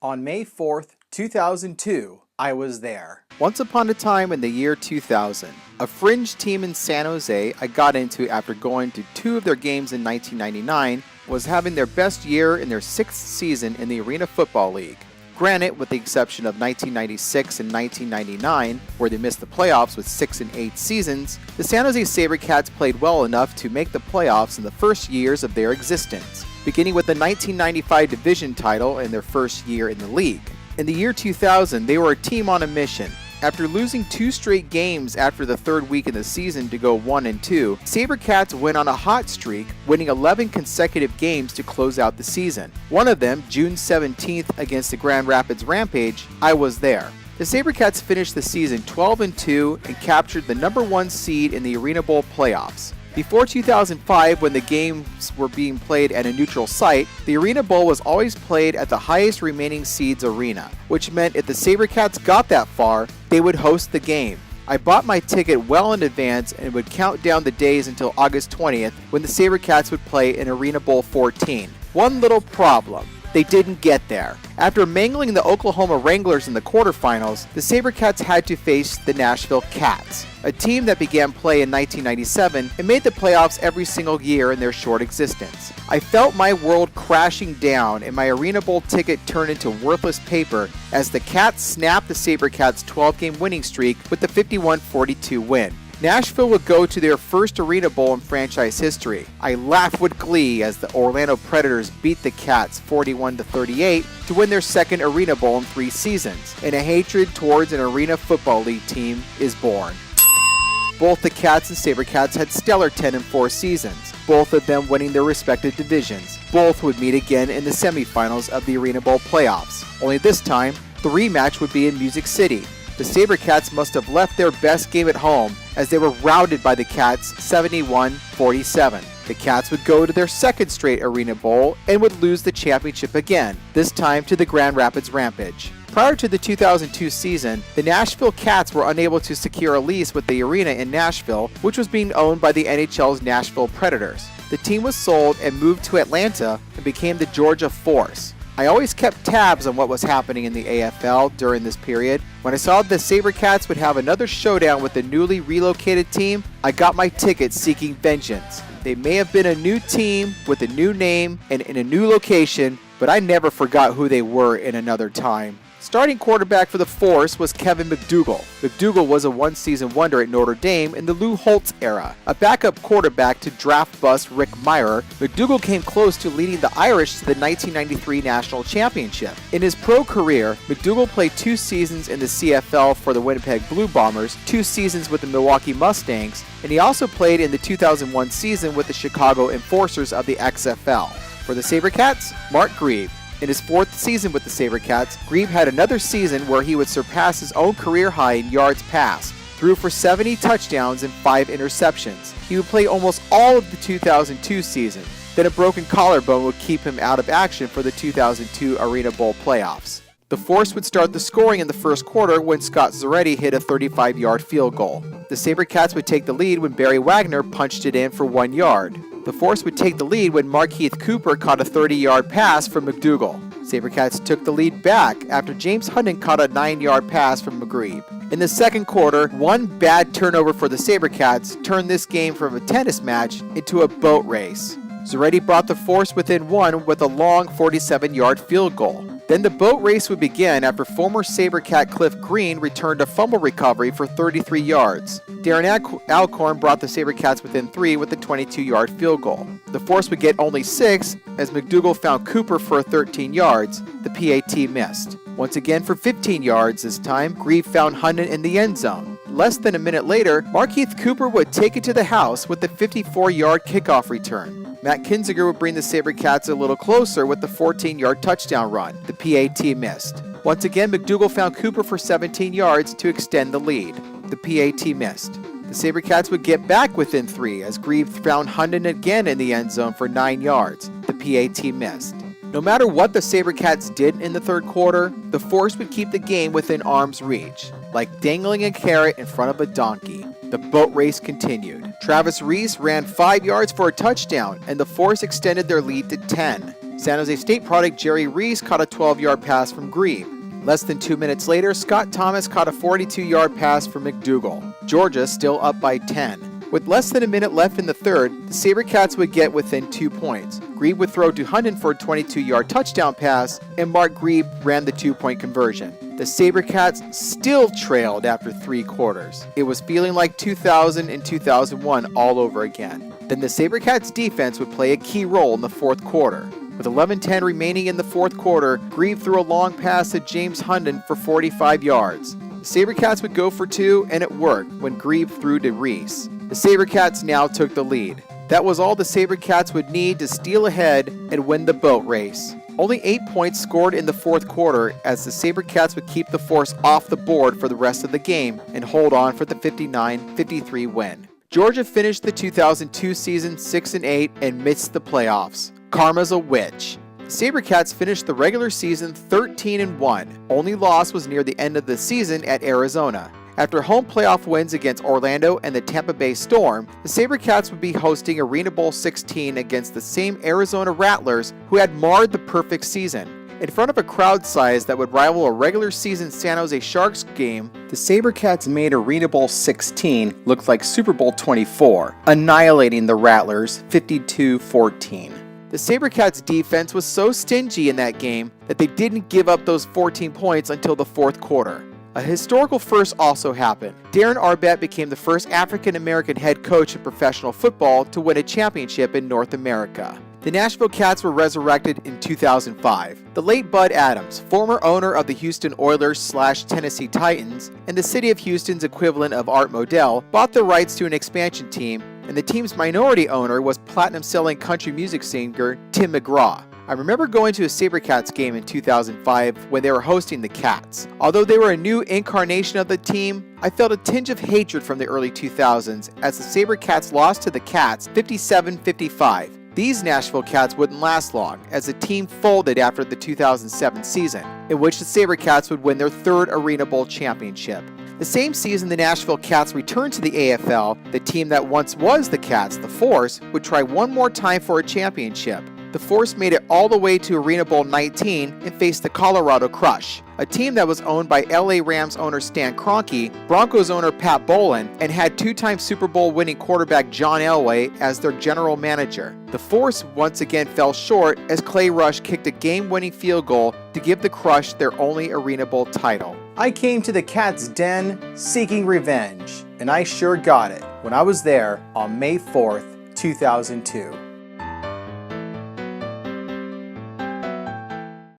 On May 4th, 2002, I was there. Once upon a time in the year 2000, a fringe team in San Jose I got into after going to two of their games in 1999 was having their best year in their sixth season in the Arena Football League. Granted, with the exception of 1996 and 1999, where they missed the playoffs with 6 and 8 seasons, the San Jose Sabercats played well enough to make the playoffs in the first years of their existence, beginning with the 1995 division title in their first year in the league. In the year 2000, they were a team on a mission. After losing 2 straight games after the third week in the season to go 1-2, Sabercats went on a hot streak, winning 11 consecutive games to close out the season. One of them, June 17th against the Grand Rapids Rampage, I was there. The Sabercats finished the season 12-2 and captured the number 1 seed in the Arena Bowl playoffs. Before 2005, when the games were being played at a neutral site, the Arena Bowl was always played at the highest remaining seeds arena, which meant if the Sabercats got that far, they would host the game. I bought my ticket well in advance and would count down the days until August 20th when the Sabercats would play in Arena Bowl 14. One little problem. They didn't get there. After mangling the Oklahoma Wranglers in the quarterfinals, the Sabercats had to face the Nashville Cats, a team that began play in 1997 and made the playoffs every single year in their short existence. I felt my world crashing down and my Arena Bowl ticket turned into worthless paper as the Cats snapped the Sabercats' 12-game winning streak with the 51-42 win. Nashville would go to their first Arena Bowl in franchise history. I laughed with glee as the Orlando Predators beat the Cats 41-38 to win their second Arena Bowl in 3 seasons, and a hatred towards an Arena Football League team is born. Both the Cats and Sabercats had stellar 10-4 seasons, both of them winning their respective divisions. Both would meet again in the semifinals of the Arena Bowl playoffs, only this time, the rematch would be in Music City. The Sabercats must have left their best game at home as they were routed by the Cats 71-47. The Cats would go to their second straight Arena Bowl and would lose the championship again, this time to the Grand Rapids Rampage. Prior to the 2002 season, the Nashville Cats were unable to secure a lease with the arena in Nashville, which was being owned by the NHL's Nashville Predators. The team was sold and moved to Atlanta and became the Georgia Force. I always kept tabs on what was happening in the AFL during this period. When I saw the Sabercats would have another showdown with the newly relocated team, I got my ticket seeking vengeance. They may have been a new team with a new name and in a new location, but I never forgot who they were in another time. Starting quarterback for the Force was Kevin McDougal. McDougal was a one-season wonder at Notre Dame in the Lou Holtz era. A backup quarterback to draft bust Rick Mirer, McDougal came close to leading the Irish to the 1993 National Championship. In his pro career, McDougal played 2 seasons in the CFL for the Winnipeg Blue Bombers, 2 seasons with the Milwaukee Mustangs, and he also played in the 2001 season with the Chicago Enforcers of the XFL. For the Sabercats, Mark Grieve. In his 4th season with the Sabercats, Grieve had another season where he would surpass his own career high in yards passed, threw for 70 touchdowns and 5 interceptions. He would play almost all of the 2002 season. Then a broken collarbone would keep him out of action for the 2002 Arena Bowl playoffs. The Force would start the scoring in the first quarter when Scott Zaretti hit a 35-yard field goal. The Sabercats would take the lead when Barry Wagner punched it in for 1 yard. The Force would take the lead when Markeith Cooper caught a 30-yard pass from McDougal. Sabercats took the lead back after James Hunden caught a 9-yard pass from McGreeb. In the second quarter, one bad turnover for the Sabercats turned this game from a tennis match into a boat race. Zaretti brought the Force within 1 with a long 47-yard field goal. Then the boat race would begin after former Sabercat Cliff Green returned a fumble recovery for 33 yards. Darren Alcorn brought the Sabercats within 3 with a 22-yard field goal. The Force would get only 6 as McDougal found Cooper for 13 yards. The PAT missed. Once again for 15 yards this time, Grieve found Hunden in the end zone. Less than a minute later, Markeith Cooper would take it to the house with the 54-yard kickoff return. Matt Kinziger would bring the Sabercats a little closer with the 14-yard touchdown run. The PAT missed. Once again, McDougal found Cooper for 17 yards to extend the lead. The PAT missed. The Sabercats would get back within 3 as Grieve found Hunden again in the end zone for 9 yards. The PAT missed. No matter what the Sabercats did in the third quarter, the Force would keep the game within arm's reach, like dangling a carrot in front of a donkey. The boat race continued. Travis Reese ran 5 yards for a touchdown, and the Force extended their lead to 10. San Jose State product Jerry Reese caught a 12-yard pass from Grieve. Less than 2 minutes later, Scott Thomas caught a 42-yard pass from McDougal. Georgia still up by 10. With less than a minute left in the third, the Sabercats would get within 2 points. Grieve would throw to Hunden for a 22-yard touchdown pass, and Mark Grieve ran the 2-point conversion. The Sabercats still trailed after 3 quarters. It was feeling like 2000 and 2001 all over again. Then the Sabercats defense would play a key role in the fourth quarter. With 11:10 remaining in the fourth quarter, Grieve threw a long pass to James Hunden for 45 yards. The Sabercats would go for 2, and it worked when Grieve threw to Reese. The Sabercats now took the lead. That was all the Sabercats would need to steal ahead and win the boat race. Only 8 points scored in the fourth quarter as the Sabercats would keep the Force off the board for the rest of the game and hold on for the 59-53 win. Georgia finished the 2002 season 6-8 and missed the playoffs. Karma's a witch. The Sabercats finished the regular season 13-1. Only loss was near the end of the season at Arizona. After home playoff wins against Orlando and the Tampa Bay Storm, the Sabercats would be hosting Arena Bowl 16 against the same Arizona Rattlers who had marred the perfect season. In front of a crowd size that would rival a regular season San Jose Sharks game, the Sabercats made Arena Bowl 16 look like Super Bowl 24, annihilating the Rattlers 52-14. The Sabercats defense was so stingy in that game that they didn't give up those 14 points until the fourth quarter. A historical first also happened. Darren Arbett became the first African-American head coach in professional football to win a championship in North America. The Nashville Cats were resurrected in 2005. The late Bud Adams, former owner of the Houston Oilers/Tennessee Titans, and the city of Houston's equivalent of Art Modell, bought the rights to an expansion team, and the team's minority owner was platinum-selling country music singer Tim McGraw. I remember going to a Sabercats game in 2005 when they were hosting the Cats. Although they were a new incarnation of the team, I felt a tinge of hatred from the early 2000s as the Sabercats lost to the Cats 57-55. These Nashville Cats wouldn't last long, as the team folded after the 2007 season, in which the Sabercats would win their third Arena Bowl championship. The same season the Nashville Cats returned to the AFL, the team that once was the Cats, the Force, would try one more time for a championship. The Force made it all the way to Arena Bowl 19 and faced the Colorado Crush, a team that was owned by LA Rams owner Stan Kroenke, Broncos owner Pat Bowlen, and had 2-time Super Bowl winning quarterback John Elway as their general manager. The Force once again fell short as Clay Rush kicked a game-winning field goal to give the Crush their only Arena Bowl title. I came to the Cats' den seeking revenge, and I sure got it when I was there on May 4th, 2002.